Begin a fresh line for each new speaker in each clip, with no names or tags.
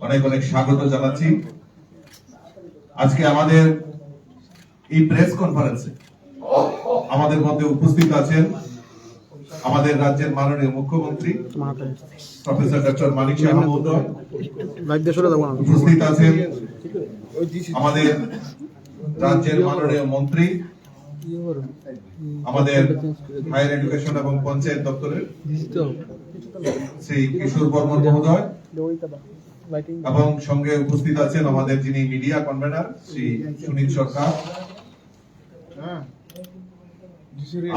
অনেক অনেক স্বাগত জানাচ্ছি। আজকে আমাদের এই প্রেস কনফারেন্সে আমাদের মধ্যে উপস্থিত আছেন আমাদের রাজ্যের মাননীয় মুখ্যমন্ত্রী প্রফেসর ডক্টর মানিক সাহা মহোদয়, উপস্থিত আছেন আমাদের রাজ্যের মাননীয় মন্ত্রী, আমাদের হায়ার এডুকেশন এবং পঞ্চায়েত দপ্তরের শ্রী কিশোর বর্মন মহোদয়, এবং সঙ্গে উপস্থিত আছেন আমাদের যিনি মিডিয়া কনভেনার শ্রী সুনীল সরকার।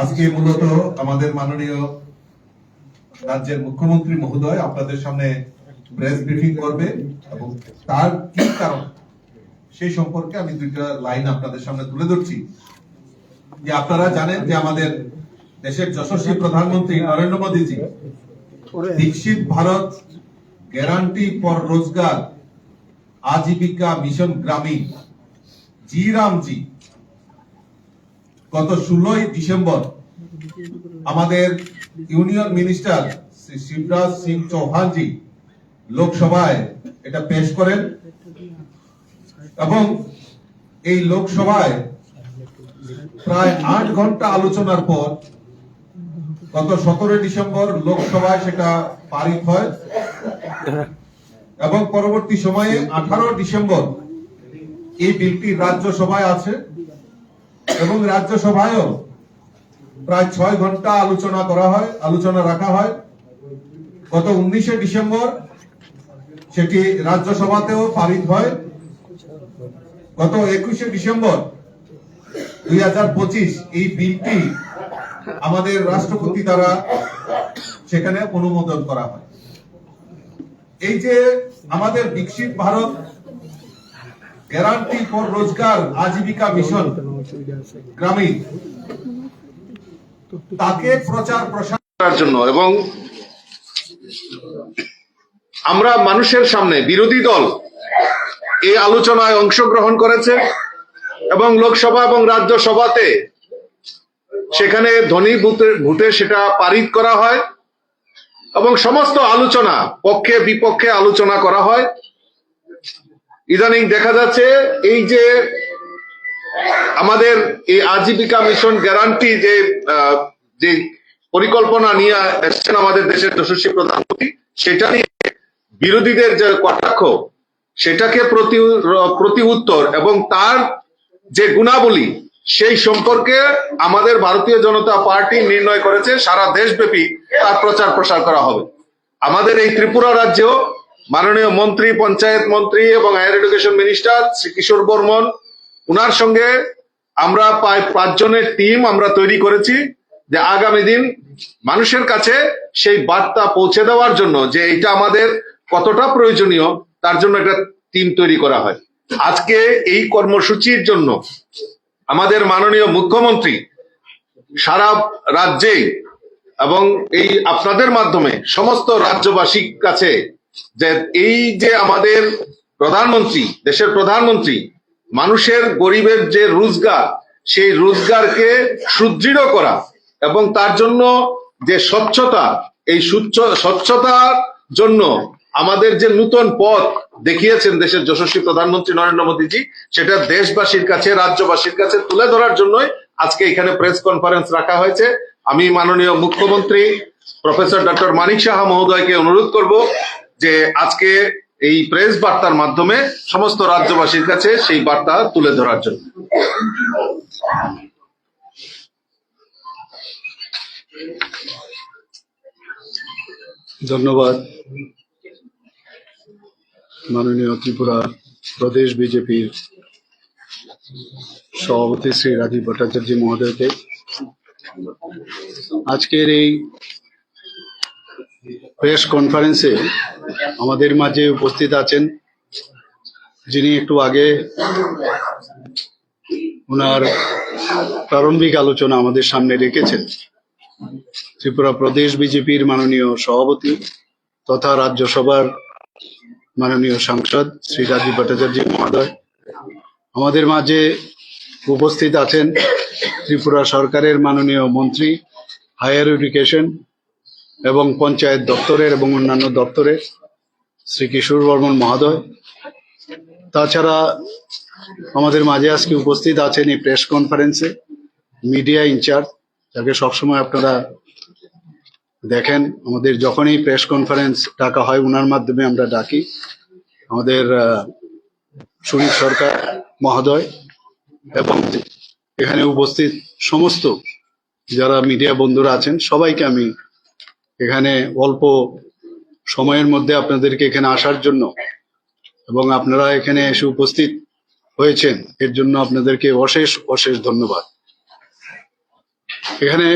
আজকে মূলত আমাদের মাননীয় রাজ্যের মুখ্যমন্ত্রী মহোদয় আপনাদের সামনে প্রেস ব্রিফিং করবে এবং তার কি কারণ সেই সম্পর্কে আমি দুইটা লাইন আপনাদের সামনে তুলে ধরছি। যে আপনারা জানেন যে আমাদের দেশের যশস্বী প্রধানমন্ত্রী নরেন্দ্র মোদীজি বিকশিত ভারত গ্যারান্টি ফর রোজগার আজীবিকা মিশন গ্রামীণ জি রামজি গত 16ই ডিসেম্বর আমাদের ইউনিয়ন মিনিস্টার শ্রী শিবরাজ সিং চৌহানজি লোকসভায় এটা পেশ করেন এবং এই লোকসভায় প্রায় 8 ঘন্টা আলোচনার পর গত 17 ডিসেম্বর লোকসভায় সেটা পারিত হয় এবং পরবর্তী সময়ে 18 ডিসেম্বর এই বিলটি রাজ্যসভায় আছে এবং রাজ্যসভায়ও প্রায় 6 ঘন্টা আলোচনা রাখা হয়। গত 19 ডিসেম্বর সেটি রাজ্যসভাতেও পারিত হয়। গত 21 ডিসেম্বর 2025 এই বিলটি আমাদের রাষ্ট্রপতি দ্বারা সেখানে অনুমোদন করা হয়। এই যে আমাদের বিকশিত ভারত গ্যারান্টি ফর রোজগার আজীবিকা মিশন গ্রামীণ তাকে প্রচার প্রসার করার জন্য এবং আমরা মানুষের সামনে বিরোধী দল এই আলোচনায় অংশগ্রহণ করেছে এবং লোকসভা এবং রাজ্যসভাতে সেখানে ধ্বনি ভোটে সেটা পারিত করা হয় এবং সমস্ত আলোচনা পক্ষে বিপক্ষে আলোচনা করা হয়। ইদানিং দেখা যাচ্ছে এই যে আমাদের এই আজীবিকা মিশন গ্যারান্টি যে পরিকল্পনা নিয়ে এসেছেন আমাদের দেশের যশস্বী প্রধানমন্ত্রী, সেটা নিয়ে বিরোধীদের যে কটাক্ষ সেটাকে প্রতি উত্তর এবং তার যে গুণাবলী সেই সম্পর্কে আমাদের ভারতীয় জনতা পার্টি নির্ণয় করেছে সারা দেশব্যাপী তার প্রচার প্রসার করা হবে। আমাদের এই ত্রিপুরা রাজ্যেও মাননীয় মন্ত্রী, পঞ্চায়েত মন্ত্রী এবং হায়ার এডুকেশন মিনিস্টার শ্রী কিশোর বর্মন, উনার সঙ্গে আমরা প্রায় 5 জনের টিম আমরা তৈরি করেছি যে আগামী দিন মানুষের কাছে সেই বার্তা পৌঁছে দেওয়ার জন্য যে এটা আমাদের কতটা প্রয়োজনীয় তার জন্য একটা টিম তৈরি করা হয়। আজকে এই কর্মসূচির জন্য আমাদের মাননীয় মুখ্যমন্ত্রী সারা রাজ্যে এবং এই আপনাদের মাধ্যমে সমস্ত রাজ্যবাসীর কাছে যে এই যে আমাদের প্রধানমন্ত্রী, দেশের প্রধানমন্ত্রী মানুষের গরিবের যে রোজগার সেই রোজগারকে সুদৃঢ় করা এবং তার জন্য যে স্বচ্ছতা, এই স্বচ্ছতার জন্য আমাদের যে নতুন পথ দেখিয়েছেন দেশের যশস্বী প্রধানমন্ত্রী নরেন্দ্র মোদীজি, সেটা দেশবাসীর কাছে, রাজ্যবাসীর কাছে তুলে ধরার জন্যই আজকে এখানে প্রেস কনফারেন্স রাখা হয়েছে। আমি মাননীয় মুখ্যমন্ত্রী প্রফেসর ডক্টর মানিক সাহা মহোদয়কে অনুরোধ করব যে আজকে এই প্রেস বার্তার মাধ্যমে সমস্ত রাজ্যবাসীর কাছে সেই বার্তা তুলে ধরার জন্য।
ধন্যবাদ মাননীয় ত্রিপুরা প্রদেশ বিজেপির সভাপতি শ্রী রাজীব ভট্টাচার্য মহোদয়কে। আজকের এই প্রেস কনফারেন্সে আমাদের মাঝে উপস্থিত আছেন যিনি একটু আগে ওনার প্রারম্ভিক আলোচনা আমাদের সামনে রেখেছেন, ত্রিপুরা প্রদেশ বিজেপির মাননীয় সভাপতি তথা রাজ্যসভার মাননীয় সাংসদ শ্রী রাজীব ভট্টাচার্য মহোদয়। আমাদের মাঝে উপস্থিত আছেন ত্রিপুরা সরকারের মাননীয় মন্ত্রী, হায়ার এডুকেশন এবং পঞ্চায়েত দপ্তরের এবং অন্যান্য দপ্তরের শ্রী কিশোর বর্মন মহোদয়। তাছাড়া আমাদের মাঝে আজকে উপস্থিত আছেন এই প্রেস কনফারেন্সে মিডিয়া ইনচার্জ, যাকে সবসময় আপনারা দেখেন। আমাদের যখনই প্রেস কনফারেন্স ডাকা হয় ওনার মাধ্যমে আমরা ডাকি। আমাদের সুনীল সরকার মহোদয় এবং এখানে উপস্থিত সমস্ত যারা মিডিয়া বন্ধুরা আছেন সবাইকে আমি এখানে অল্প সময়ের মধ্যে আপনাদেরকে এখানে আসার জন্য এবং আপনারা এখানে এসে উপস্থিত হয়েছেন এর জন্য আপনাদেরকে অশেষ অশেষ ধন্যবাদ। এখানে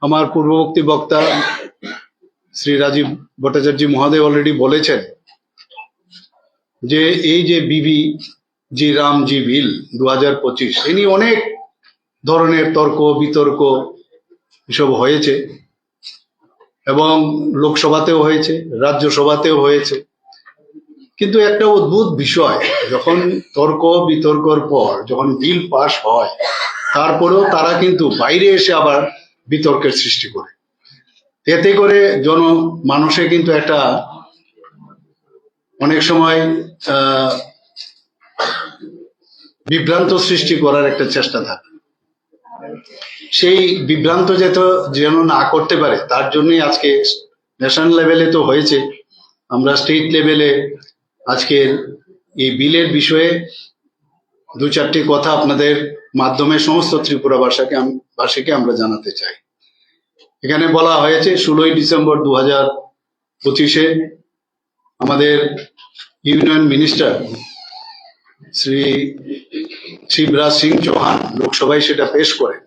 আমার পূর্ববর্তী বক্তা শ্রী রাজীব ভট্টাচার্য মহোদয় অলরেডি বলেছেন যে এই যে বিবি জি রামজি বিল 2025 এ নিয়ে অনেক ধরনের তর্ক বিতর্ক এসব হয়েছে এবং লোকসভাতেও হয়েছে, রাজ্যসভাতেও হয়েছে। কিন্তু একটা অদ্ভুত বিষয়, যখন তর্ক বিতর্কর পর যখন বিল পাস হয় তারপরেও তারা কিন্তু বাইরে এসে আবার বিতর্কের সৃষ্টি করে। এতে করে মানুষে কিন্তু একটা অনেক সময় বিভ্রান্ত সৃষ্টি করার একটা চেষ্টা থাকে। সেই বিভ্রান্ত যেন না করতে পারে তার জন্যই আজকে ন্যাশনাল লেভেলে তো হয়েছে, আমরা স্টেট লেভেলে আজকের এই বিলের বিষয়ে দু চারটি কথা আপনাদের মাধ্যমে সমস্ত ত্রিপুরা ভাষীকে আমরা জানাতে চাই। এখানে বলা হয়েছে 16ই ডিসেম্বর 2025 আমাদের ইউনিয়ন মিনিস্টার শ্রী শিবরাজ সিং চৌহান লোকসভায় সেটা পেশ করেন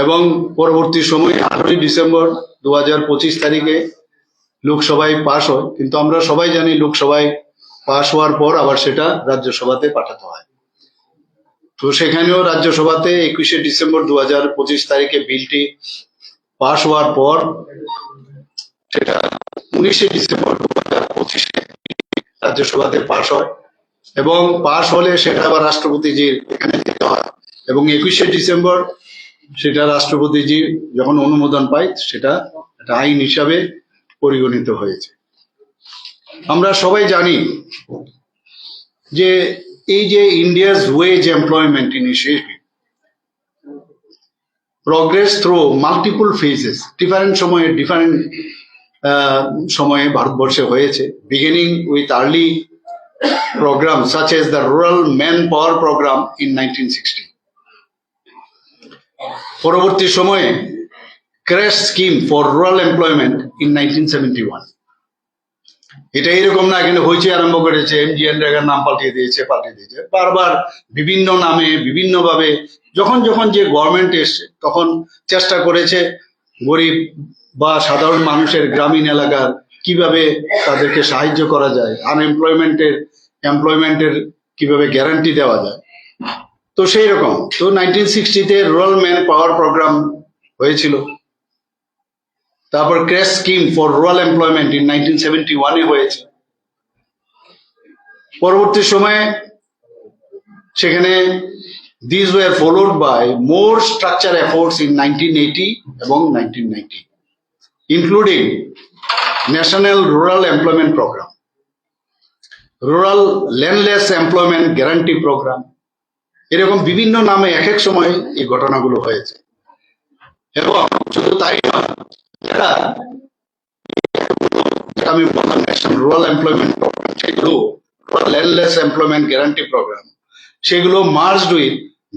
এবং পরবর্তী সময়ে 18ই ডিসেম্বর 2025 তারিখে লোকসভায় পাশ হয়। কিন্তু আমরা সবাই জানি লোকসভায় পাশ হওয়ার পর আবার সেটা রাজ্যসভাতে পাঠাতে হয়। তো সেখানেও রাজ্যসভাতে 21শে ডিসেম্বর 2025 তারিখে বিলটি পাশ হওয়ার পর সেটা 19শে ডিসেম্বর 2025 রাজ্যসভাতে পাশ হয় এবং পাশ হলে সেটা আবার রাষ্ট্রপতিজির এখানে দিতে হয় এবং 21শে ডিসেম্বর সেটা রাষ্ট্রপতিজি যখন অনুমোদন পায় সেটা একটা আইন হিসাবে পরিগণিত হয়েছে। আমরা সবাই জানি যে এই যে India's wage employment initiative progress through multiple phases different সময়ে ভারতবর্ষে হয়েছে, beginning with early program such as the Rural Manpower Program in 1960. পরবর্তী সময়ে crash scheme for rural employment in 1971। এটা এরকম না এখানে হয়েছে আরম্ভ করেছে এমজিএন রেগার নাম পাল্টিয়ে দিয়েছে বারবার বিভিন্ন নামে বিভিন্নভাবে যখন যে গভর্নমেন্ট এসছে তখন চেষ্টা করেছে গরিব বা সাধারণ মানুষের গ্রামীণ এলাকার কিভাবে তাদেরকে সাহায্য করা যায়, এমপ্লয়মেন্টের কিভাবে গ্যারান্টি দেওয়া যায়। তো সেই রকম তো 1960-তে রুরাল ম্যান পাওয়ার প্রোগ্রাম হয়েছিল, তারপর crash scheme for rural employment in 1971-এ হয়েছে। পরবর্তী সময়ে সেখানে these were followed by more structure efforts in 1980 এবং 1990 including National Rural Employment Program, rural landless employment guarantee program, এরকম বিভিন্ন নামে এক এক সময় এই ঘটনাগুলো হয়েছে। এবং শুধু তাই নয়, আমি বললাম ন্যাশনাল রুরাল এমপ্লয়মেন্ট প্রোগ্রাম, সেগুলো ল্যান্ডলেস এমপ্লয়মেন্ট গ্যারান্টি প্রোগ্রাম, সেগুলো মার্জড উইথ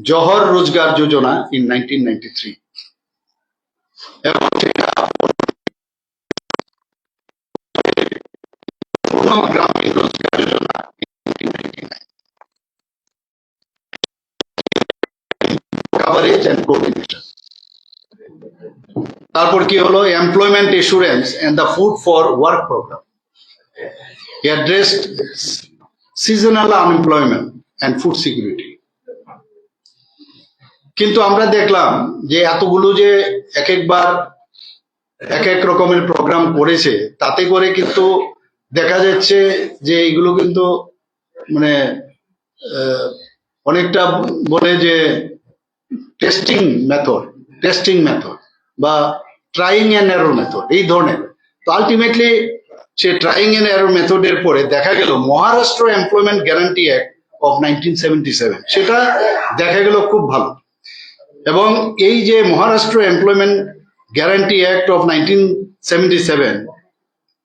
জহর রোজগার যোজনা ইন 1993 এবং সেটা গ্রামীণ রোজগার যোজনা coverage and coordination. তারপর কি হলো employment assurance and the food for work program, addressed seasonal unemployment and food security. কিন্তু আমরা দেখলাম যে এতগুলো যে একবার এক এক রকমের প্রোগ্রাম করেছে, তাতে করে কিন্তু দেখা যাচ্ছে যে এগুলো কিন্তু মানে অনেকটা বলে যে টেস্টিং মেথড বা ট্রাইং অ্যান্ড এরর মেথড এই ধরনের। তো আলটিমেটলি সে ট্রাইং এন্ড এরর মেথডের পরে দেখা গেল Maharashtra employment guarantee act of 1977 সেটা দেখা গেল খুব ভালো। এবং এই যে Maharashtra employment guarantee act of 1977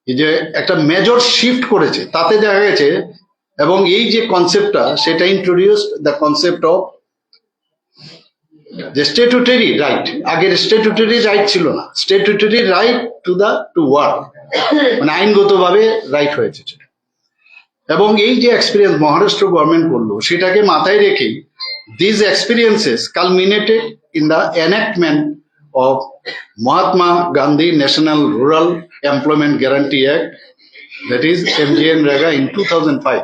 এই যে একটা মেজর শিফট করেছে, তাতে দেখা গেছে এবং এই যে কনসেপ্টটা সেটা ইন্ট্রোডিউস দ্য কনসেপ্ট অফ যে স্ট্যাটুটরি রাইট। আগের স্ট্যাটুটরি রাইট ছিল না, স্ট্যাটুটরি রাইট টু ওয়ার্ক, মানে আইনগতভাবে রাইট হয়েছে সেটা। এবং এই যে এক্সপিরিয়েন্স মহারাষ্ট্র গভর্নমেন্ট করলো সেটাকে মাথায় রেখে this experiences culminated in the enactment of Mahatma Gandhi national rural employment guarantee act, that is MGNREGA in 2005,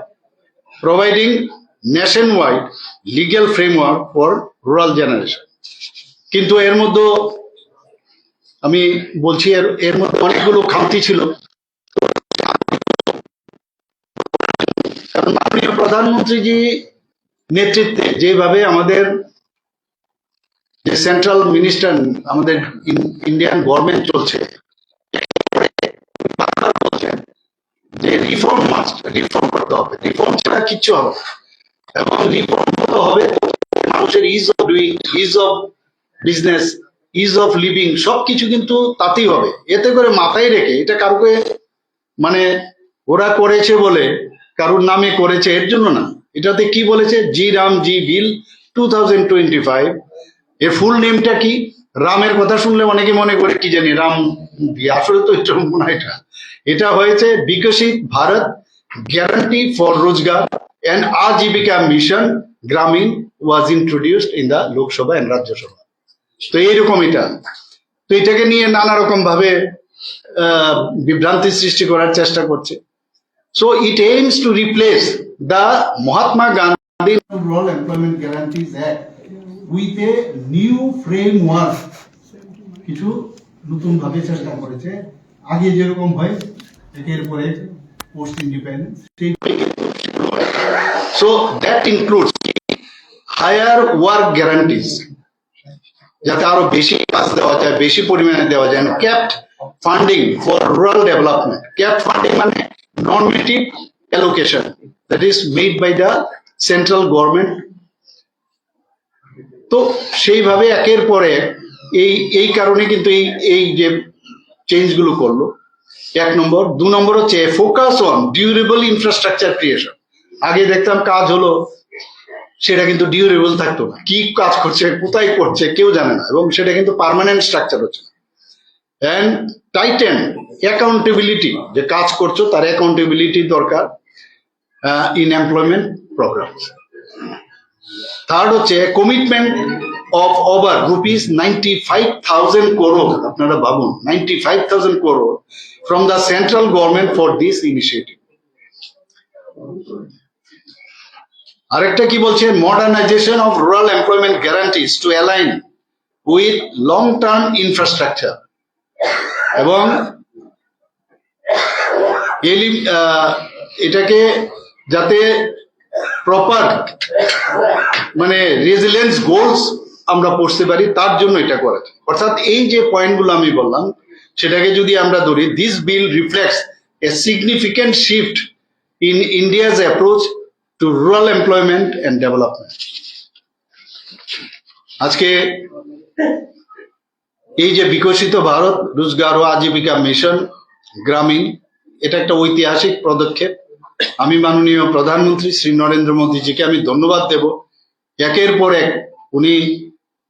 providing nationwide legal framework for rural generation. কিন্তু এর মধ্যে আমি বলছি এর মধ্যে অনেকগুলো খামতি ছিল। কারণ মাননীয় প্রধানমন্ত্রীজি নেতৃত্বে যেভাবে আমাদের যে সেন্ট্রাল মিনিস্টার আমাদের ইন্ডিয়ান গভর্নমেন্ট চলছে, যে রিফর্ম মাস্ট, রিফর্ম করতে হবে, রিফর্ম ছাড়া কিচ্ছু হবে না। এবং রিফর্ম করতে হবে মানুষের is of doing, is of business, is of living সবকিছু কিন্তু তাতেই হবে। এতে করে মাথায় রেখে এটা কারোকে মানে ওরা করেছে বলে কারোর নামে করেছে এর জন্য না, এটাতে কি বলেছে জি রাম জি বিল 2025। এর ফুল নেমটা কি? রামের কথা শুনলে অনেকে মনে করে কি জানি রাম, আসলে তো না, এটা হয়েছে Viksit Bharat guarantee for Rozgar and Ajeevika mission Gramin was introduced in the Lok Sabha and Rajya Sabha. তো এইরকম এটা, তো এটাকে নিয়ে নানা রকম ভাবে বিভ্রান্তি সৃষ্টি করার চেষ্টা করছে। So it aims to replace the Mahatma Gandhi rural employment guarantees act with a new framework. কিছু নতুন ভাবে চেষ্টা করেছে। আগে যেরকম হয় একের পরে post independence, so that includes higher work guarantees, যাতে আরো বেশি কাজ দেওয়া যায়, বেশি পরিমাণে দেওয়া যায়। Capped funding for rural development, capped funding মানে normative allocation that is made by the central government. তো সেইভাবে একের পরে এই কারণে কিন্তু এই যে চেঞ্জ গুলো করলো, এক নম্বর। দু নম্বর হচ্ছে focus on durable infrastructure creation. আগে দেখতাম কাজ হলো সেটা কিন্তু ডিউরেবল থাকতো না, কি কাজ করছে কোথায় করছে কেউ জানে না, এবং সেটা কিন্তু পার্মানেন্ট স্ট্রাকচার হচ্ছে না। অ্যান্ড টাইটেন অ্যাকাউন্টেবিলিটি, যে কাজ করছো তার অ্যাকাউন্টেবিলিটি দরকার ইন এমপ্লয়মেন্ট প্রোগ্রাম। থার্ড হচ্ছে commitment of over rupees 95,000 crore, আপনারা ভাবুন 95,000 crore from the central government for this initiative. আরেকটা কি বলছে, modernisation of rural employment guarantees two align with long term infrastructure, এবং এটাকে যাতে প্রপার মানে রেজিলিয়েন্স গোলস আমরা পড়তে পারি তার জন্য এটা করা। অর্থাৎ এই যে পয়েন্টগুলো আমি বললাম সেটাকে যদি আমরা ধরি, this bill reflects a significant shift in India's approach to rural employment and development. আজকে এই যে বিকশিত ভারত রোজগার ও আজীবিকা মিশন গ্রামীণ, এটা একটা ঐতিহাসিক পদক্ষেপ। আমি মাননীয় প্রধানমন্ত্রী শ্রী নরেন্দ্র মোদীজিকে আমি ধন্যবাদ দেব। একের পর এক উনি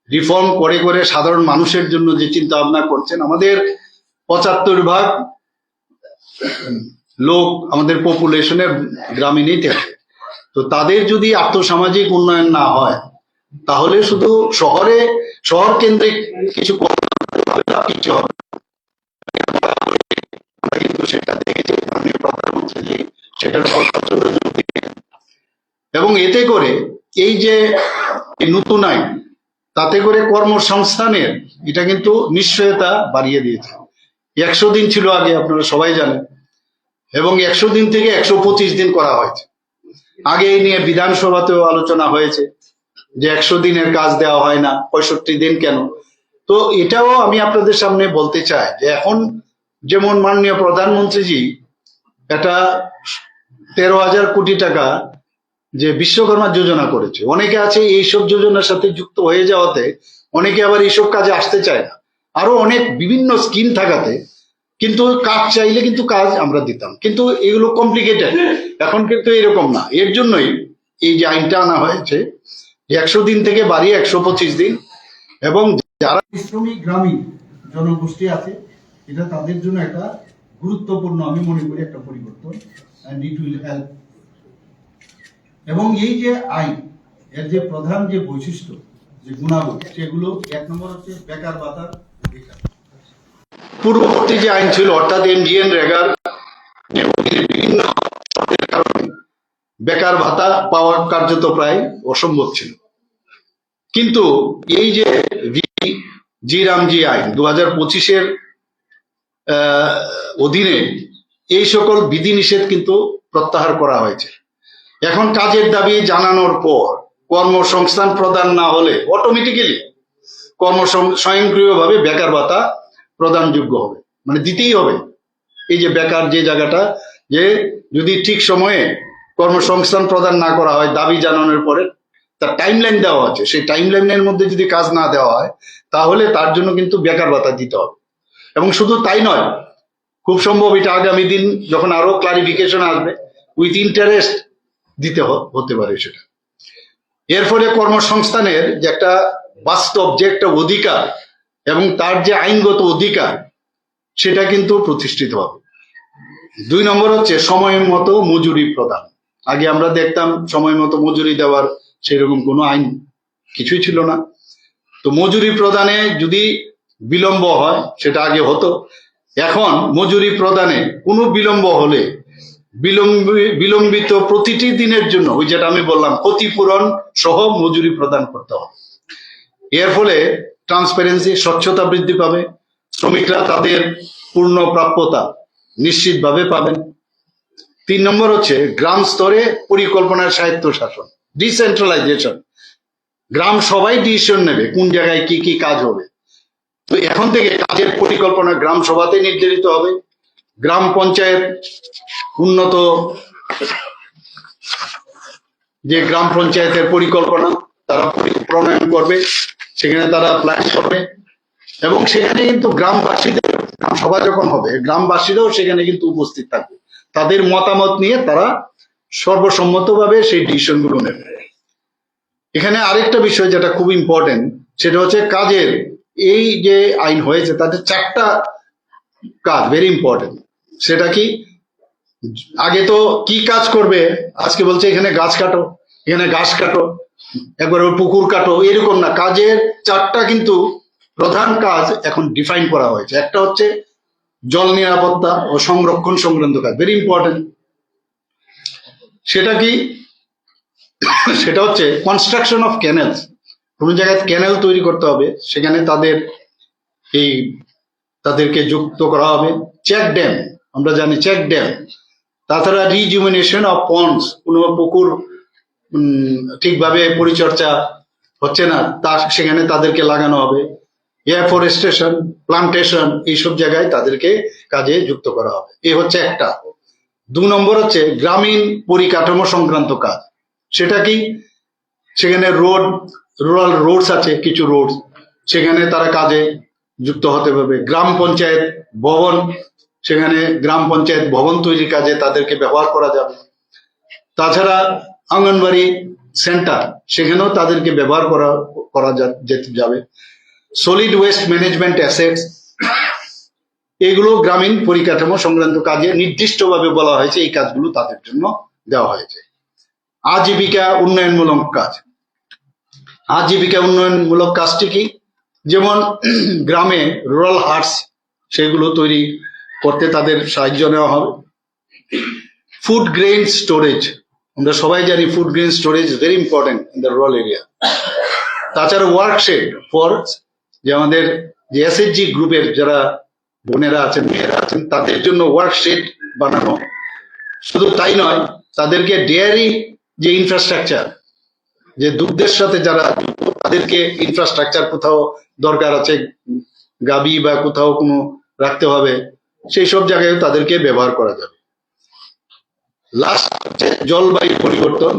রিফর্ম করে করে সাধারণ মানুষের জন্য যে চিন্তা ভাবনা করছেন। আমাদের 75% লোক আমাদের পপুলেশনের গ্রামীণই থাকে। তো তাদের যদি আর্থসামাজিক উন্নয়ন না হয় তাহলে শুধু শহর কেন্দ্রিক কিছু কিছু হবে। আমরা কিন্তু সেটা দেখেছি মাননীয় প্রধানমন্ত্রী সেটার এবং এতে করে এই যে নতুন আইন তাতে করে কর্মসংস্থানের এটা কিন্তু নিশ্চয়তা বাড়িয়ে দিয়েছে। 100 দিন ছিল আগে, আপনারা সবাই জানেন, এবং 100 দিন থেকে 125 দিন করা হয়েছে। আগে এই নিয়ে বিধানসভাতেও আলোচনা হয়েছে যে 100 দিনের কাজ দেওয়া হয় না, 65 দিন কেন। তো এটাও আমি আপনাদের সামনে বলতে চাই যে এখন যেমন মাননীয় প্রধানমন্ত্রীজি একটা 13,000 কোটি টাকা যে বিশ্বকর্মা যোজনা করেছে, অনেকে আছে এইসব যোজনার সাথে যুক্ত হয়ে যাওয়াতে অনেকে আবার এইসব কাজে আসতে চায় না, আরো অনেক বিভিন্ন স্কিম থাকাতে কিন্তু কাজ চাইলে কিন্তু কাজ আমরা দিতাম, কিন্তু এগুলো কমপ্লিকেটেড। এখন কিন্তু এরকম না, এর জন্যই এই যে আইনটা আনা হয়েছে, 100 দিন থেকে বাড়িয়ে 125 দিন, এবং যারা
শ্রমিক গ্রামীণ জনগোষ্ঠী আছে, এটা তাদের জন্য একটা গুরুত্বপূর্ণ আমি মনে করি একটা পরিবর্তন, and it will help। এবং এই যে আইন, এর যে প্রধান যে বৈশিষ্ট্য, যে গুণাবলী, সেগুলো 1 নম্বর হচ্ছে বেকার ভাতার অধিকার।
পূর্ববর্তী যে আইন ছিল অর্থাৎ এমজিএন রেগার বিভিন্ন শর্তের কারণে বেকার ভাতা পাওয়া কার্যত প্রায় অসম্ভব ছিল, কিন্তু এই যে জি রামজি আইন 2025-এর অধীনে এই সকল বিধিনিষেধ কিন্তু প্রত্যাহার করা হয়েছে। এখন কাজের দাবি জানানোর পর কর্মসংস্থান প্রদান না হলে অটোমেটিক্যালি স্বয়ংক্রিয়ভাবে বেকার ভাতা প্রদানযোগ্য হবে, মানে দিতেই হবে। এই যে বেকার যে জায়গাটা, যে যদি ঠিক সময়ে কর্মসংস্থান প্রদান না করা হয়, দাবি জানানোর পরে তার টাইমলাইন দেওয়া আছে, সেই টাইমলাইনের মধ্যে যদি কাজ না দেওয়া হয় তাহলে তার জন্য কিন্তু বেকার ভাতা দিতে হবে। এবং শুধু তাই নয়, খুব সম্ভব এটা আগামী দিন যখন আরো ক্লারিফিকেশন আসবে, উইথ ইন্টারেস্ট দিতে হতে পারে সেটা। এর ফলে কর্মসংস্থানের যে একটা বাস্তব যে একটা অধিকার এবং তার যে আইনগত অধিকার, সেটা কিন্তু প্রতিষ্ঠিত হবে। 2 নম্বর হচ্ছে সময় মতো মজুরি প্রদান। আগে আমরা দেখতাম সময় মতো মজুরি দেওয়ার সেরকম কোনো আইন কিছুই ছিল না, তো মজুরি প্রদানে যদি বিলম্ব হয়, সেটা আগে হতো, এখন মজুরি প্রদানে কোনো বিলম্ব হলে বিলম্বিত প্রতিটি দিনের জন্য ওই যেটা আমি বললাম ক্ষতিপূরণ সহ মজুরি প্রদান করতে হবে। এর ফলে ট্রান্সপারেন্সি, স্বচ্ছতা বৃদ্ধি পাবে, শ্রমিকরা তাদের পূর্ণ প্রাপ্যতা নিশ্চিতভাবে পাবেন। 3 নম্বর হচ্ছে গ্রাম স্তরে পরিকল্পনার স্বায়ত্তশাসন, ডিসেন্ট্রালাইজেশন। গ্রাম সবাই ডিসিশন নেবে কোন জায়গায় কি কি কাজ হবে, তো এখন থেকে কাজের পরিকল্পনা গ্রাম সভাতে নির্ধারিত হবে। গ্রাম পঞ্চায়েত উন্নত যে গ্রাম পঞ্চায়েতের পরিকল্পনা তারা প্রণয়ন করবে, সেখানে তারা প্ল্যান করবে, এবং সেখানে কিন্তু গ্রামবাসীদের, গ্রাম সভা যখন হবে গ্রামবাসীরাও সেখানে কিন্তু উপস্থিত থাকবে, তাদের মতামত নিয়ে তারা সর্বসম্মতভাবে সেই ডিসিশন গুলো নেবে। এখানে আরেকটা বিষয় যেটা খুব ইম্পর্টেন্ট, সেটা হচ্ছে কাজের এই যে আইন হয়েছে তাতে 4টা কাজ ভেরি ইম্পর্টেন্ট। সেটা কি, আগে তো কি কাজ করবে, আজকে বলছে এখানে গাছ কাটো, এখানে ঘাস কাটো, একবার পুকুর কাটো, এরকম না, কাজের 4টা কিন্তু প্রধান কাজ এখন ডিফাইন করা হয়েছে। একটা হচ্ছে জল নিরাপত্তা ও সংরক্ষণ সংক্রান্ত কাজ, ভেরি ইম্পর্টেন্ট। সেটা কি, সেটা হচ্ছে কনস্ট্রাকশন অফ ক্যানেলস। কোন জায়গায় ক্যানেল তৈরি করতে হবে, সেখানে তাদেরকে যুক্ত করা হবে। চেক ড্যাম, আমরা জানি চেক ড্যাম। তাছাড়া রিজুমিনেশন অফ পন্ডস, কোনো পুকুর ঠিকভাবে পরিচর্যা হচ্ছে না, সেখানে তাদেরকে লাগানো হবে। এফরেস্টেশন, প্লান্টেশন, এইসব জায়গায় তাদেরকে কাজে যুক্ত করা হবে। এই হচ্ছে একটা। 2 নম্বর হচ্ছে গ্রামীণ পরিকাঠামো সংক্রান্ত কাজ। সেটা কি, সেখানে রুরাল রোডস আছে, কিছু রোডস, সেখানে তারা কাজে যুক্ত হতে পারবে। গ্রাম পঞ্চায়েত ভবন, সেখানে গ্রাম পঞ্চায়েত ভবন তৈরির কাজে তাদেরকে ব্যবহার করা যাবে। তাছাড়া অঙ্গনবাড়ি সেন্টার, সেখানেও তাদেরকে ব্যবহার করা যেতে যাবে। সলিড ওয়েস্ট ম্যানেজমেন্ট অ্যাসেটস, এগুলো গ্রামীণ পরিকাঠামো সংক্রান্ত কাজে নির্দিষ্টভাবে বলা হয়েছে, এই কাজগুলো তাদের জন্য দেওয়া হয়েছে। আজীবিকা উন্নয়নমূলক কাজ। আজীবিকা উন্নয়নমূলক কাজটি কি, যেমন গ্রামে রুরাল হাটস, সেগুলো তৈরি করতে তাদের সাহায্য নেওয়া হবে। ফুড গ্রেইন স্টোরেজ, আমরা সবাই জানি food grain storage very important in the rural area. তাছাড়া ওয়ার্কশেড ফর যে আমাদের যে এসএইচজি গ্রুপের যারা বোনেরা আছেন, মেয়েরা আছেন, তাদের জন্য ওয়ার্কশেড বানানো। শুধু তাই নয়, তাদেরকে ডেয়ারি যে ইনফ্রাস্ট্রাকচার, যে দুগ্ধের সাথে যারা, তাদেরকে ইনফ্রাস্ট্রাকচার কোথাও দরকার আছে, গাবি বা কোথাও কোনো রাখতে হবে, সেই সব জায়গায় তাদেরকে ব্যবহার করা যাবে। লাস্ট হচ্ছে জলবায়ু পরিবর্তন,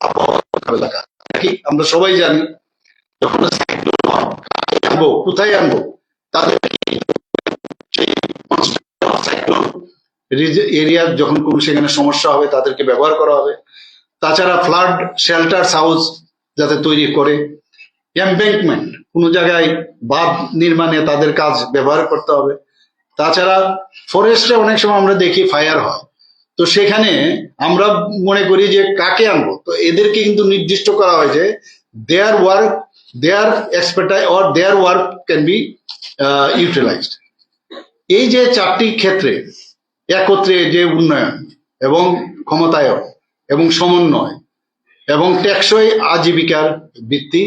আবহাওয়া মোকাবেলা করা। কি আমরা সবাই জানি, যখন সাইক্লোন আনবো, কোথায় আনবো, তাদের সেই সাইক্লোন এরিয়া যখন কোন সেখানে সমস্যা হবে তাদেরকে ব্যবহার করা হবে। তাছাড়া ফ্লাড শেল্টার হাউস যাতে তৈরি করে, এমব্যাঙ্কমেন্ট কোন জায়গায় বাঁধ নির্মাণে তাদের কাজ ব্যবহার করতে হবে। তাছাড়া ফরেস্টে অনেক সময় আমরা দেখি ফায়ার হয়, তো সেখানে আমরা মনে করি যে কাকে আনবো, তো এদেরকে কিন্তু নির্দিষ্ট করা হয় যে their work, their expertise or their work can be utilised. এই যে চারটি ক্ষেত্রে একত্রে যে উন্নয়ন এবং ক্ষমতায়ন এবং সমন্বয় এবং টেকসই আজীবিকার ভিত্তি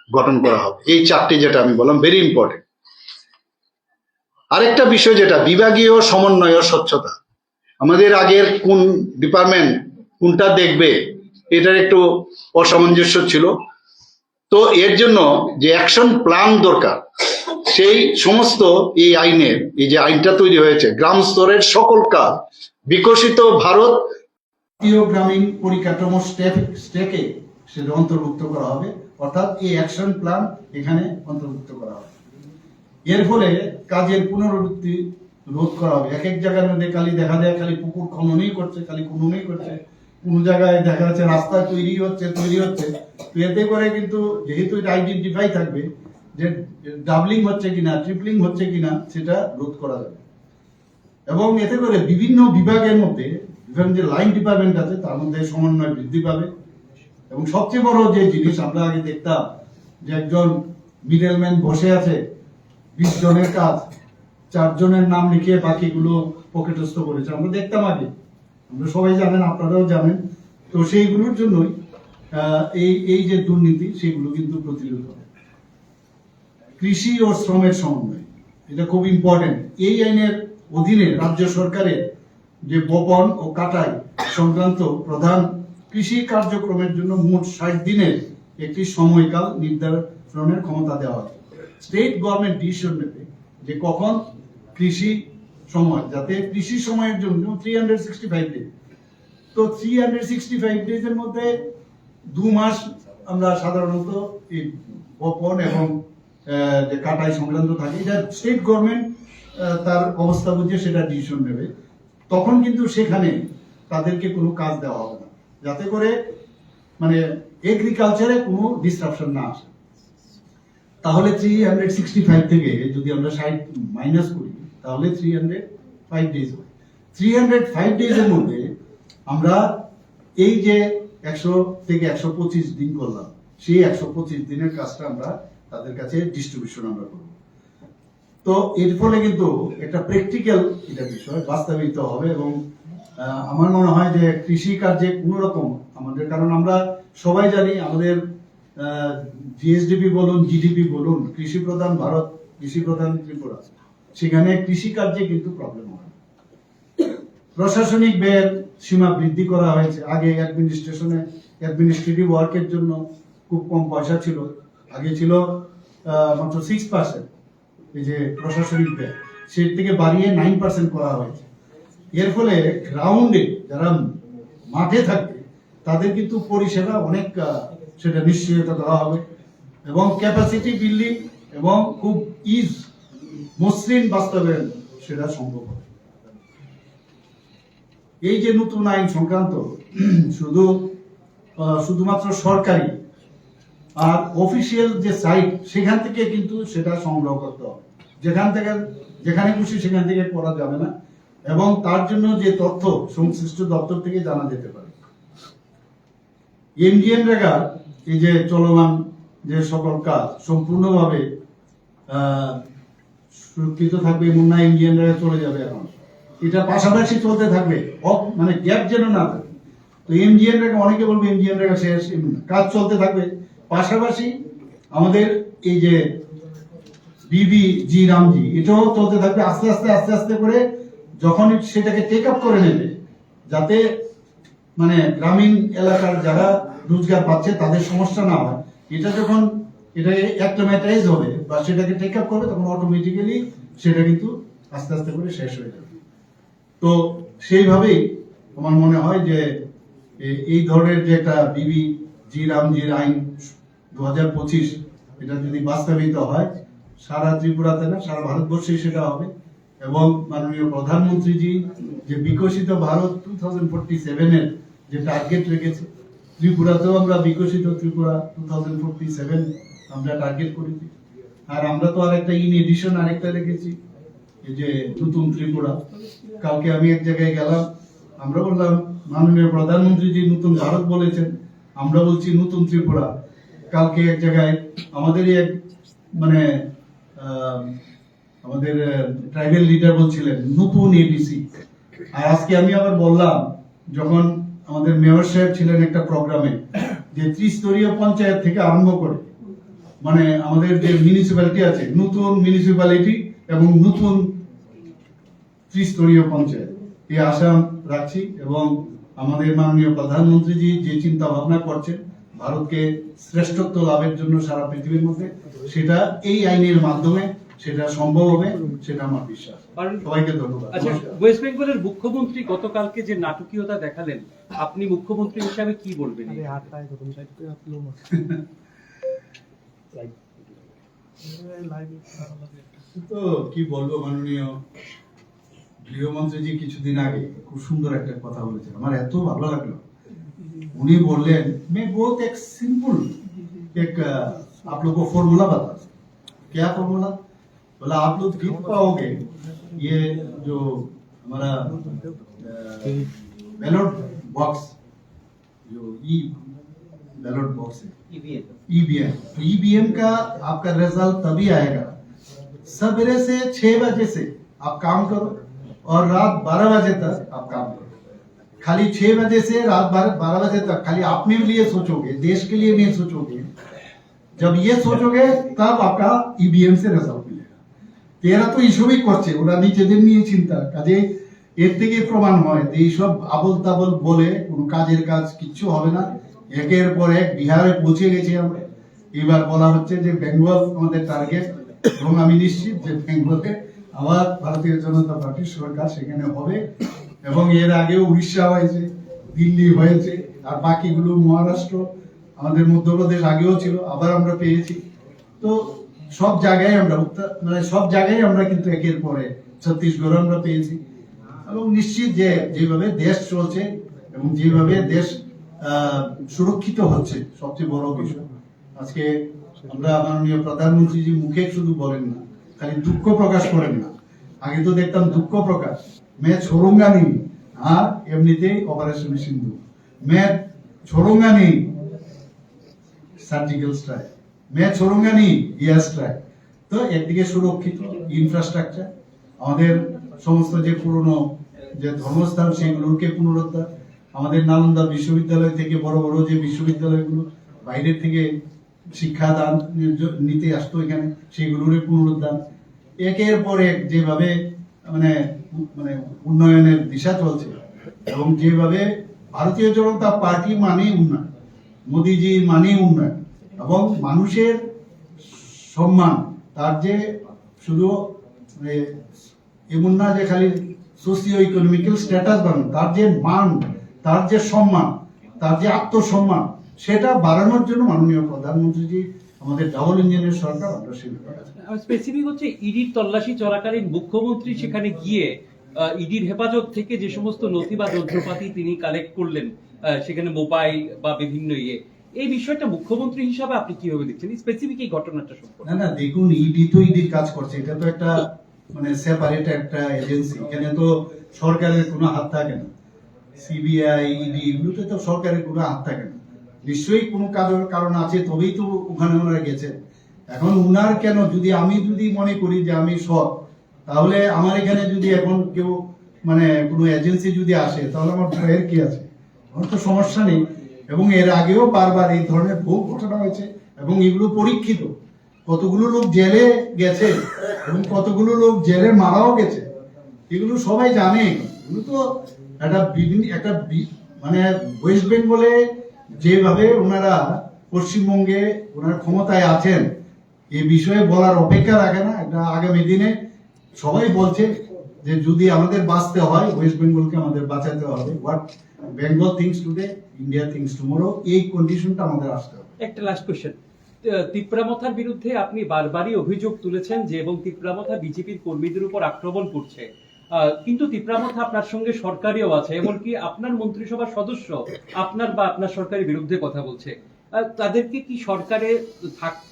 গঠন করা হবে, এই চারটি যেটা আমি বললাম ভেরি ইম্পর্টেন্ট। আরেকটা বিষয় যেটা বিভাগীয় সমন্বয় ও স্বচ্ছতা, আমাদের আগের কোন ডিপার্টমেন্ট কোনটা দেখবে এটার একটু অসামঞ্জস্য ছিল। তো এর জন্য যে অ্যাকশন প্ল্যান দরকার, সেই সমস্ত এই আইনের, এই যে আইনটা তৈরি হয়েছে, গ্রাম স্তরের সকল কাজ বিকশিত ভারত
জাতীয় গ্রামীণ পরিকাঠামো স্টেকে সেটা অন্তর্ভুক্ত করা হবে, অর্থাৎ এই অ্যাকশন প্ল্যান এখানে অন্তর্ভুক্ত করা হবে। এর ফলে কাজের পুনরাবৃত্তি রোধ করা হবে। এক এক জায়গার মধ্যে খালি দেখা যায় খালি পুকুর খননই করছে, খালি খননই করছে, কোন জায়গায় দেখা যাচ্ছে রাস্তা তৈরি হচ্ছে। তো এতে করে কিন্তু যেহেতু এটা আইডেন্টিফাই থাকবে যে ডাবলিং হচ্ছে কিনা, ট্রিপলিং হচ্ছে কিনা, সেটা রোধ করা যাবে। এবং এতে করে বিভিন্ন বিভাগের মধ্যে, বিভিন্ন যে লাইন ডিপার্টমেন্ট আছে তার মধ্যে সমন্বয় বৃদ্ধি পাবে। এবং সবচেয়ে বড় যে জিনিস আমরা আগে দেখতাম যে একজন মিডলম্যান বসে আছে, 20 জনের কাজ 4 জনের নাম লিখে বাকিগুলো পকেটস্থ করেছে, আমরা দেখতাম আগে, আমরা সবাই জানেন, আপনারাও জানেন। তো সেইগুলোর জন্যই এই যে দুর্নীতি, সেগুলো কিন্তু প্রতিরোধ হবে। কৃষি ও শ্রমের সমন্বয়, এটা খুব ইম্পর্টেন্ট। এই আইনের অধীনে রাজ্য সরকারের যে বপন ও কাটাই সংক্রান্ত প্রধান কৃষি কার্যক্রমের জন্য মোট 60 দিনের একটি সময়কাল নির্ধারণের ক্ষমতা দেওয়া হয়। স্টেট গভর্নমেন্ট ডিসিশন নেবে যে কখন কৃষি সময়, যাতে কৃষি সময়ের জন্য 365 ডে, তো 365 ডেজ এর মধ্যে 2 মাস আমরা সাধারণত এই বপন এবং যে কাটাই সংক্রান্ত থাকে, এটা স্টেট গভর্নমেন্ট তার অবস্থা বুঝে সেটা ডিসিশন নেবে। তখন কিন্তু সেখানে তাদেরকে কোনো কাজ দেওয়া হবে না, যাতে করে মানে এগ্রিকালচারে কোনো ডিসরাপশন না আসে। তাহলে 365 থেকে যদি আমরা 60 মাইনাস করি, তাহলে 305 ডেজ হয়। 305 ডেজের মধ্যে আমরা এই যে 100 থেকে 125 দিন করলাম, সেই 125 দিনের কাজটা আমরা তাদের কাছে ডিস্ট্রিবিউশন আমরা করব। তো এর ফলে কিন্তু একটা প্র্যাকটিক্যাল এটা বিষয় বাস্তবায়িত হবে। এবং আমার মনে হয় যে কৃষি কার্যে কোন রকম আমাদের, কারণ আমরা সবাই জানি আমাদের জিএসডিপি বলুন, জিডিপি বলুন, কৃষি প্রধান ভারত, কৃষি প্রধান ত্রিপুরা, সেখানে কৃষি কার্যে কিন্তু প্রবলেম হয়। প্রশাসনিক ব্যয়ের সীমা বৃদ্ধি করা হয়েছে। আগে অ্যাডমিনিস্ট্রেটিভ ওয়ার্কের জন্য খুব কম পয়সা ছিল, আগে ছিল মাত্র 6%, এই যে প্রশাসনিক ব্যয়, সে থেকে বাড়িয়ে 9% করা হয়েছে। এর ফলে গ্রাউন্ডে যারা মাঠে থাকবে তাদের কিন্তু পরিষেবা অনেক সেটা নিশ্চয়তা দেওয়া হবে, এবং ক্যাপাসিটি বিল্ডিং এবং খুব মসৃণ বাস্তবায়ন সেটা সম্ভব হবে। এই যে নতুন আইন সংক্রান্ত শুধুমাত্র সরকারি আর অফিসিয়াল যে সাইট, সেখান থেকে কিন্তু সেটা সংগ্রহ করতে হবে, যেখানে খুশি সেখান থেকে করা যাবে না। এবং তার জন্য যে তথ্য সংশ্লিষ্ট দপ্তর থেকে জানা যেতে পারে। এমজিএনরেগা এই যে চলমান যে সকল কাজ সম্পূর্ণভাবে সুরক্ষিত থাকবে, এমন না এমজিএনরেগা চলে যাবে এখন, এটা পাশাপাশি চলতে থাকবে, মানে গ্যাপ যেন না থাকে। তো এমজিএনরেগা, অনেকে বলবে এমজিএনরেগা শেষ, কাজ চলতে থাকবে, পাশাপাশি আমাদের এই যে বিবিজি রামজি, এটাও চলতে থাকবে আস্তে আস্তে করে, যখন সেটাকে টেক আপ করে নেবে, যাতে মানে গ্রামীণ এলাকার যারা রোজগার পাচ্ছে তাদের সমস্যা না হয়। এটা যখন এটা অ্যাক্টোমেটাইজ হবে বা সেটাকে টেক আপ করবে, তখন অটোমেটিক্যালি সেটা কিন্তু আস্তে আস্তে করে শেষ হয়ে যাবে। তো সেইভাবেই আমার মনে হয় যে এই ধরনের যে একটা বিবি জি রামজির আইন 2025 এটা যদি বাস্তবায়িত হয়, সারা ত্রিপুরাতে না সারা ভারতবর্ষে সেটা হবে। এবং মাননীয় প্রধানমন্ত্রীজি যে বিকশিত ভারত 2047 যে টার্গেট রেখেছে, ত্রিপুরাতেও আমরা বিকশিত ত্রিপুরা 2047 আমরা টার্গেট করেছি। আর আমরা তো আরেকটা ইন এডিশন আরেকটা রেখেছি, এই যে নতুন ত্রিপুরা। কালকে আমি এক জায়গায় গেলাম, আমরা বললাম মাননীয় প্রধানমন্ত্রীজি নতুন ভারত বলেছেন, আমরা বলছি নতুন ত্রিপুরা। কালকে এক জায়গায় আমাদেরই এক মানে আমাদের ট্রাইবাল লিডার বলছিলেন নতুন এডিসি। আর আজকে আমি আবার বললাম, যখন আমাদের মেয়র সাহেব ছিলেন একটা প্রোগ্রামে, যে ত্রিস্তরীয় পঞ্চায়েত থেকে আরম্ভ করে মানে আমাদের যে মিউনিসিপ্যালিটি আছে, নতুন মিউনিসিপ্যালিটি এবং নতুন ত্রিস্তরীয় পঞ্চায়েত, এই আশা রাখছি। এবং আমাদের মাননীয় প্রধানমন্ত্রীজি যে চিন্তা ভাবনা করছেন ভারতকে শ্রেষ্ঠত্ব লাভের জন্য সারা পৃথিবীর মধ্যে, সেটা এই আইনের মাধ্যমে সেটা সম্ভব হবে, সেটা আমার বিশ্বাস। সবাইকে ধন্যবাদ।
আচ্ছা, ওয়েস্ট বেঙ্গলের মুখ্যমন্ত্রী গতকালকে যে নাটকীয়তা দেখালেন, আপনি মুখ্যমন্ত্রী হিসাবে কি বলবেন?
তো কি বলবো, মাননীয় গৃহমন্ত্রীজি কিছুদিন আগে খুব সুন্দর একটা কথা বলেছেন, আমার এত ভালো লাগলো। उन्हीं बोले मैं बहुत एक सिंपल एक आप लोग को फॉर्मूला बता। क्या फॉर्मूला? बोला आप लोग जीत पाओगे ये जो हमारा बैलेट बॉक्स, जो ई बैलेट बॉक्स है, ईवीएम। तो ईवीएम का आपका रिजल्ट तभी आएगा सवेरे से 6 बजे से आप काम करो और रात 12 बजे तक आप काम करो। खाली 6 बजे से रात 12 बजे तक खाली अपने लिए सोचोगे, देश के लिए नहीं सोचोगे। जब ये सोचोगे तब आपका ईवीएम से रिजल्ट मिलेगा। এরা তো এইসবই করছে, ওরা নিজেদের নিয়ে চিন্তা। কাজে এর থেকে প্রমাণ হয় যে এইসব আবল তাবল বলে কোনো কাজের কাজ কিচ্ছু হবে না। একের পর এক বিহারে পৌঁছে গেছি আমরা। এবার বলা হচ্ছে যে বেঙ্গল আমাদের টার্গেট, এবং আমি নিশ্চিত যে বেঙ্গলে আবার ভারতীয় জনতা পার্টির সরকার সেখানে হবে। এবং এর আগেও উড়িষ্যা হয়েছে, দিল্লি হয়েছে, আর বাকিগুলো মহারাষ্ট্র, আমাদের মধ্যপ্রদেশ আগেও ছিল, আবার আমরা পেয়েছি। তো সব জায়গায় আমরা মানে সব জায়গায় আমরা কিন্তু একের পরে ছত্তিশগড় আমরা পেয়েছি। এবং নিশ্চিত যে যেভাবে দেশ চলছে এবং যেভাবে দেশ সুরক্ষিত হচ্ছে, সবচেয়ে বড় বিষয় আজকে আমরা মাননীয় প্রধানমন্ত্রীজি মুখে শুধু বলেন না, খালি দুঃখ প্রকাশ করেন না। আগে তো দেখতাম দুঃখ প্রকাশ, मैं छोड़ूंगा नहीं, আর এমনিতেই অপারেশন সিন্ধু, मैं छोड़ूंगा नहीं সার্জিক্যাল স্ট্রাইক, मैं छोड़ूंगा नहीं এয়ার স্ট্রাইক। তো একদিকে সুরক্ষিত ইনফ্রাস্ট্রাকচার, আমাদের সমস্ত যে পুরনো যে ধর্মস্থান সেগুলোকে পুনরুদ্ধার, আমাদের নালন্দা বিশ্ববিদ্যালয় থেকে বড় বড় যে বিশ্ববিদ্যালয়গুলো বাইরের থেকে শিক্ষাদান নিতে আসতো এখানে, সেগুলোর পুনরুদ্ধার। একের পর এক যেভাবে মানে মানে উন্নয়নের দিশা চলছে, এবং যেভাবে ভারতীয় জনতা পার্টি মানে উন্নয়ন, মোদীজি মানে উন্নয়ন, এবং মানুষের সম্মান, তার যে শুধু এমন না যে খালি সোশিও ইকোনমিক্যাল স্ট্যাটাস বাড়ানো, তার যে মান, তার যে সম্মান, তার যে আত্মসম্মান, সেটা বাড়ানোর জন্য মাননীয় প্রধানমন্ত্রীজি আমাদের ডাবল ইঞ্জিনের সরকার, আমরা
স্পেসিফিক হচ্ছে ইডির তল্লাশি চলাকালীন মুখ্যমন্ত্রী সেখানে গিয়ে ইডির হেফাজত থেকে যে সমস্ত নথি বা যন্ত্রপাতি তিনি কালেক্ট করলেন, সেখানে মোবাইল বা বিভিন্ন এই বিষয়টা মুখ্যমন্ত্রী হিসাবে আপনি কিভাবে দেখছেন স্পেসিফিক এই ঘটনাটা সম্পর্কে?
না দেখুন, ইডি তো ইডির কাজ করছে, এটা তো একটা মানে সেপারেট একটা এজেন্সি, এখানে তো সরকারের কোনো হাত থাকে না। সিবিআই, ইডি এগুলোতে তো সরকারের কোনো হাত থাকে না। নিশ্চয়ই কোনো কারণ আছে, তবেই তো ওখানে ওনারা গেছে। এখন উনার কেন, আমি যদি মনে করি যে আমি সৎ, তাহলে আমার এখানে যদি এখন কেউ মানে কোনো এজেন্সি যদি আসে, তাহলে আমার ভয়ের কি আছে? আমার তো সমস্যা নেই। এবং এর আগেও বারবার এই ধরনের বহু ঘটনা হয়েছে, এবং এগুলো পরীক্ষিত। কতগুলো লোক জেলে গেছে এবং কতগুলো লোক জেলে মারাও গেছে, এগুলো সবাই জানে। এগুলো তো একটা মানে ওয়েস্ট বেঙ্গলে যেভাবে ওনারা পশ্চিমবঙ্গে ওনার ক্ষমতায় আছেন, এই বিষয়ে বলার অপেক্ষা রাখে না। এটা আগামী দিনে সবাই বলছে যে যদি আমাদের বাঁচতে হয় ওয়েস্ট বেঙ্গলকে আমাদের বাঁচাতে হবে, what Bengal things today India things tomorrow, এই কন্ডিশনটা আমাদের আসতে হবে।
একটা লাস্ট কোশ্চেন, তিপ্রামথার বিরুদ্ধে আপনি বারবারই অভিযোগ তুলেছেন যে এবং তিপ্রামথা বিজেপির কর্মীদের উপর আক্রমণ করছে, কিন্তু তিপ্রামথা আপনার সঙ্গে সরকারিও আছে, এমনকি আপনার মন্ত্রিসভার সদস্য আপনার বা আপনার সরকারের বিরুদ্ধে কথা বলছে। তাদেরকে কি সরকারে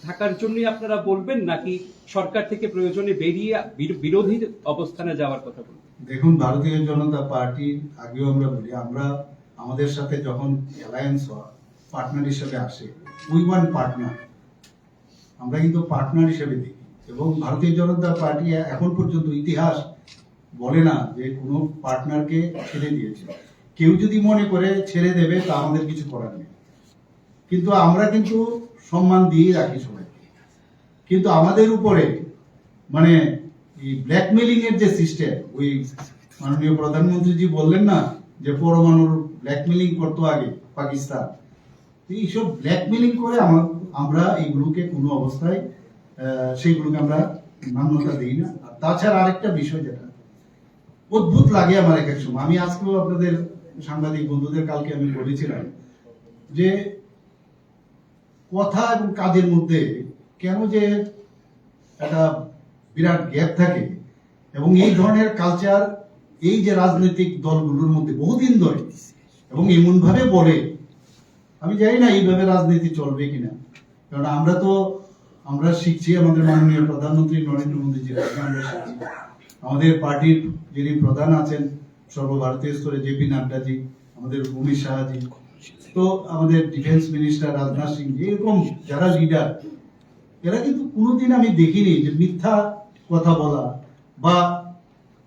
থাকার জন্যই আপনারা বলবেন, নাকি সরকার থেকে প্রয়োজনে বেরিয়ে বিরোধী অবস্থানে যাওয়ার কথা বলবেন?
দেখুন, ভারতীয় জনতা পার্টির আগেও আমরা বলি, আমরা আমাদের সাথে যখন অ্যালায়েন্স হয় পার্টনার হিসেবে আসে, উই ওয়ান পার্টনার, আমরা কিন্তু পার্টনার হিসেবে দেখি। এবং ভারতীয় জনতা পার্টি এখন পর্যন্ত ইতিহাস বলে না যে কোনো পার্টনারকে ছেড়ে দিয়েছে। কেউ যদি মনে করে ছেড়ে দেবে তা আমাদের কিছু করার নেই, কিন্তু আমরা কিন্তু সম্মান দিয়ে রাখি সবাইকে। কিন্তু আমাদের উপরে মানে এই ব্ল্যাকমেলিং এর যে সিস্টেম, ওই মাননীয় প্রধানমন্ত্রীজি বললেন না যে পরমাণুর ব্ল্যাকমেলিং করতো আগে পাকিস্তান, এইসব ব্ল্যাকমেলিং করে আমরা এইগুলোকে কোনো অবস্থায় সেইগুলোকে আমরা মান্যতা দিই না। আর তাছাড়া আরেকটা বিষয় যেটা অদ্ভুত লাগে আমার এক এক সময়, আমি আজকেও আপনাদের সাংবাদিক বন্ধুদের কালকে আমি বলেছিলাম যে কথা এবং কাজের মধ্যে কেন যে একটা বিরাট গ্যাপ থাকে, এবং এই ধরনের কালচার এই যে রাজনৈতিক দলগুলোর মধ্যে বহুদিন ধরে, এবং এমন ভাবে বলে, আমি জানি না এইভাবে রাজনীতি চলবে কিনা। কারণ আমরা শিখছি আমাদের মাননীয় প্রধানমন্ত্রী নরেন্দ্র মোদীজির কাছে, আমরা শিখছি আমাদের পার্টির যিনি প্রধান আছেন সর্বভারতীয় স্তরে জেপি নাড্ডাজি, আমাদের অমিত শাহজি, তো আমাদের ডিফেন্স মিনিস্টার রাজনাথ সিং, এরকম যারা লিডার, এরা কিন্তু কোনোদিন আমি দেখিনি যে মিথ্যা কথা বলা বা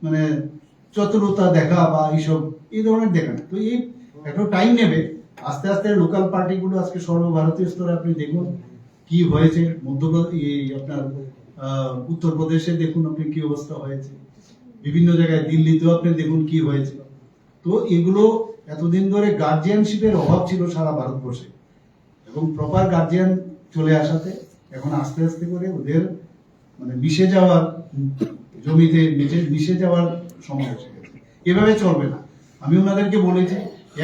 মানে চতুরতা দেখা বা এইসব এই ধরনের দেখা না। তো এই একটু টাইম নেবে, আস্তে আস্তে লোকাল পার্টিগুলো আজকে সর্বভারতীয় স্তরে আপনি দেখুন কি হয়েছে। মধ্যপ্রদেশ, আপনার উত্তরপ্রদেশে দেখুন আপনি কি অবস্থা হয়েছে, বিভিন্ন জায়গায় দিল্লিতেও আপনি দেখুন কি হয়েছে। তো এগুলো এতদিন ধরে গার্জিয়ানশিপের অভাব ছিল সারা ভারতবর্ষে, এবং প্রপার গার্জিয়ান চলে আসাতে এখন আস্তে আস্তে করে ওদের মানে মিশে যাওয়ার, জমিতে মিশে যাওয়ার সময় এসে গেছে। এভাবে চলবে না। আমি ওনাদেরকে বলেছি,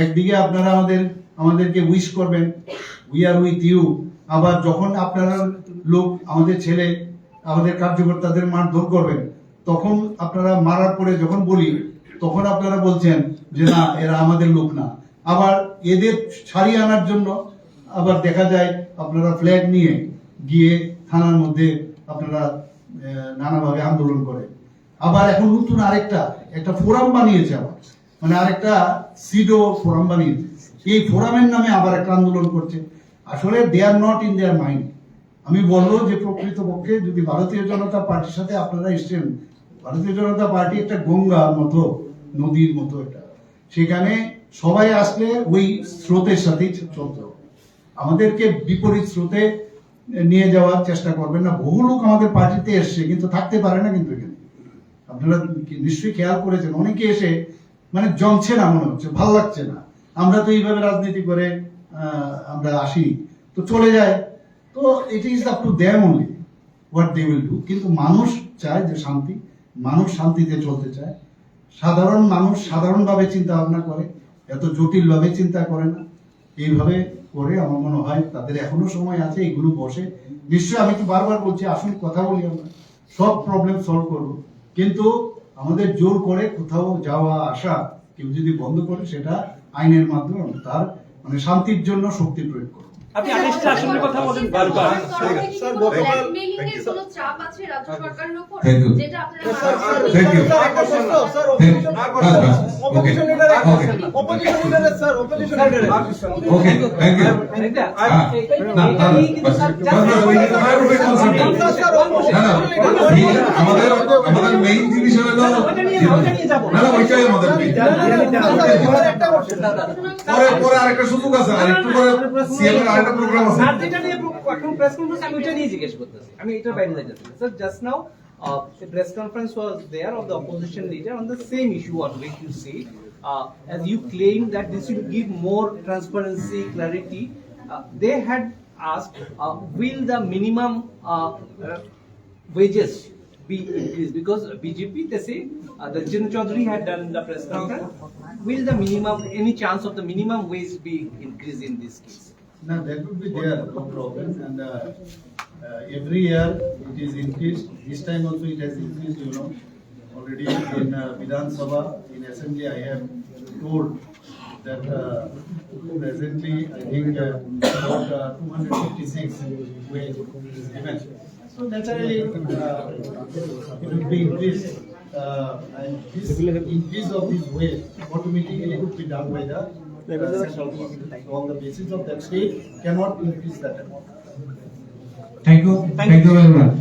একদিকে আপনারা আমাদেরকে উইশ করবেন, উই আর উইথ ইউ, আবার যখন আপনারা লোক আমাদের ছেলে আমাদের কার্যকর্তাদের মারধর করবেন, তখন আপনারা মারার পরে যখন বলি তখন আপনারা বলছেন যে না এরা আমাদের লোক না। আবার এদের ছাড়িয়ে আনার জন্য আবার দেখা যায় আপনারা ফ্ল্যাগ নিয়ে গিয়ে থানার মধ্যে আপনারা নানাভাবে আন্দোলন করেন। আবার এখন নতুন একটা ফোরাম বানিয়েছে, আবার মানে আরেকটা সিডো ফোরাম বানিয়েছে, এই ফোরামের নামে আবার একটা আন্দোলন করছে। আসলে they are not in their mind. আমি বলবো যে প্রকৃতপক্ষে যদি ভারতীয় জনতা পার্টির সাথে আপনারা এসছেন, ভারতীয় জনতা পার্টি একটা গঙ্গার মতো, নদীর মতো, এটা সেখানে সবাই আসলে ওই স্রোতের সাথেই চলতে হবে। আমাদেরকে বিপরীত স্রোতে নিয়ে যাওয়ার চেষ্টা করবেন না। বহু লোক আমাদের পার্টিতে এসছে কিন্তু থাকতে পারে না, কিন্তু এখানে আপনারা নিশ্চয়ই খেয়াল করেছেন অনেকে এসে মানে জমছে না, মনে হচ্ছে ভালো লাগছে না, আমরা তো এইভাবে রাজনীতি করে আমরা আসি তো চলে যায়। তো it is up to them only what they will do. কিন্তু মানুষ চায় যে শান্তি, মানুষ শান্তিতে চলতে চায়। সাধারণ মানুষ সাধারণভাবে চিন্তা ভাবনা করে, এত জটিলভাবে চিন্তা করে না। এইভাবে করে আমার মনে হয় তাদের এখনো সময় আছে, এগুলো বসে নিশ্চয়ই, আমি তো বারবার বলছি আসুন কথা বলি, আমরা সব প্রবলেম সলভ করবো। কিন্তু আমাদের জোর করে কোথাও যাওয়া আসা কেউ যদি বন্ধ করে, সেটা আইনের মাধ্যমে তার মানে শান্তির জন্য শক্তি প্রয়োগ করবো।
আপনি আদেশটা আসলে কথা বলেন বারবার।
স্যার ব্ল্যাকমেইলিং এর কোনো চাপ আছে রাজ্য সরকারের উপর,
Thank you.
যেটা আপনারা
Thank you. Okay, thank you. আমাদের মেইন জিনিস হলো ওইটাই আমাদের পরে আরেকটা সুযোগ আছে, আর একটু পরে সিএম এর আরেকটা প্রোগ্রাম আছে।
স্যার যেটা নিয়ে এখন প্রেস কনফারেন্স আমি ওইটা নিয়ে জিজ্ঞেস করতেছি, আমি এটার বাইরে যাচ্ছি sir. Just now a press conference was there of the opposition leader on the same issue on which you say as you claim that this will give more transparency, clarity. They had asked will the minimum wages be increased? Because BJP, they say, the Jin Chaudhary had done the press conference. Will the minimum, any chance of the minimum wage be increased in this case?
Now, that would be there, no problem, and every year it is increased. This time also it has increased, you know. Already in Vidhan Sabha, in Assembly, I have told that presently I think about 256 wage is given. So naturally it will be increased, and this increase of this wage automatically would be done by the central government. So on the basis of that, state cannot increase that amount.
Thank you very much.